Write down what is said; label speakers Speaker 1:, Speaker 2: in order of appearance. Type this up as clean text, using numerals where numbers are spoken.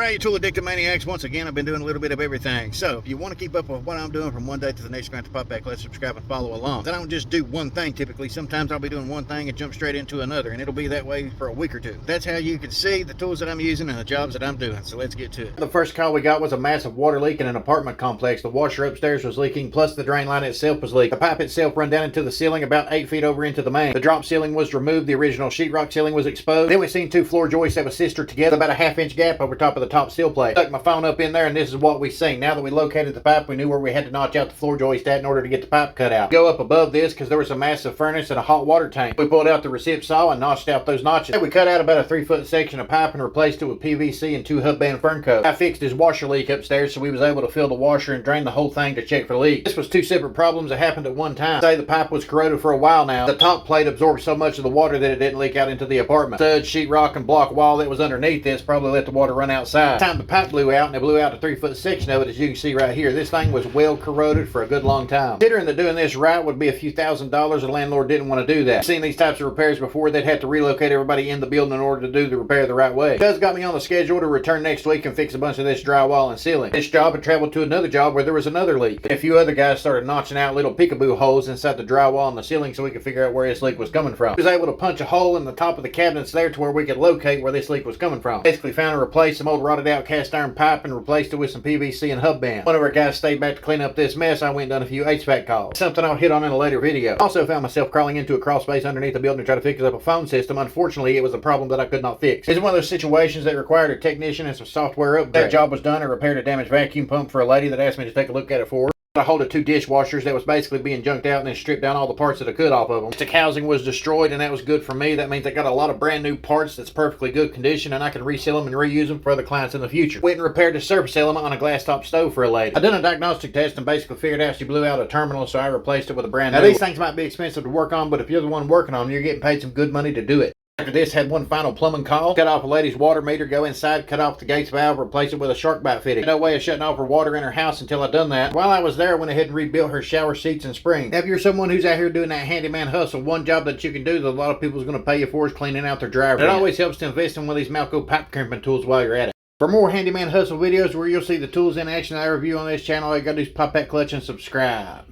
Speaker 1: Alright, you tool addicted maniacs. Once again, I've been doing a little bit of everything. So, if you want to keep up with what I'm doing from one day to the next, you're going to pop back, let's subscribe and follow along. I don't just do one thing typically. Sometimes I'll be doing one thing and jump straight into another, and it'll be that way for a week or two. That's how you can see the tools that I'm using and the jobs that I'm doing. So let's get to it. The first call we got was a massive water leak in an apartment complex. The washer upstairs was leaking, plus the drain line itself was leaking. The pipe itself run down into the ceiling about 8 feet over into the main. The drop ceiling was removed. The original sheetrock ceiling was exposed. Then we seen two floor joists that were sistered together, about a half-inch gap over top of the top steel plate. Stuck my phone up in there, and this is what we seen. Now that we located the pipe, we knew where we had to notch out the floor joist at in order to get the pipe cut out. Go up above this because there was a massive furnace and a hot water tank. We pulled out the recip saw and notched out those notches. Then we cut out about a 3-foot section of pipe and replaced it with PVC and 2 hub band fern coats. I fixed his washer leak upstairs, so we was able to fill the washer and drain the whole thing to check for leaks. This was 2 separate problems that happened at one time. Say the pipe was corroded for a while now. The top plate absorbed so much of the water that it didn't leak out into the apartment. Stud, sheetrock, and block wall that was underneath this probably let the water run outside. Time the pipe blew out, and it blew out a 3-foot section of it, as you can see right here. This thing was well corroded for a good long time. Considering that doing this right would be a few $1,000s, the landlord didn't want to do that. I've seen these types of repairs before. They'd have to relocate everybody in the building in order to do the repair the right way. Does got me on the schedule to return next week and fix a bunch of this drywall and ceiling. This job had traveled to another job where there was another leak. A few other guys started notching out little peekaboo holes inside the drywall and the ceiling so we could figure out where this leak was coming from. We was able to punch a hole in the top of the cabinets there to where we could locate where this leak was coming from. Basically found and replaced some old rotted out cast iron pipe and replaced it with some PVC and hub band. One of our guys stayed back to clean up this mess. I went and done a few HVAC calls. Something I'll hit on in a later video. Also found myself crawling into a crawl space underneath the building to try to fix up a phone system. Unfortunately, it was a problem that I could not fix. It's one of those situations that required a technician and some software upgrade. That job was done. I repaired a damaged vacuum pump for a lady that asked me to take a look at it for her. A hold of 2 dishwashers that was basically being junked out and then stripped down all the parts that I could off of them. The housing was destroyed, and that was good for me. That means I got a lot of brand new parts that's perfectly good condition, and I can resell them and reuse them for other clients in the future. Went and repaired the surface element on a glass top stove for a lady. I done a diagnostic test and basically figured out she blew out a terminal, so I replaced it with a brand new. Now these things might be expensive to work on, but if you're the one working on them, you're getting paid some good money to do it. After this, had one final plumbing call. Cut off a lady's water meter, go inside, cut off the gates valve, replace it with a shark bite fitting. No way of shutting off her water in her house until I done that. While I was there, I went ahead and rebuilt her shower seats and springs. Now, if you're someone who's out here doing that handyman hustle, one job that you can do that a lot of people is going to pay you for is cleaning out their dryer. It always helps to invest in one of these Malco pipe crimping tools while you're at it. For more handyman hustle videos where you'll see the tools in action I review on this channel, all you gotta do is pop that clutch and subscribe.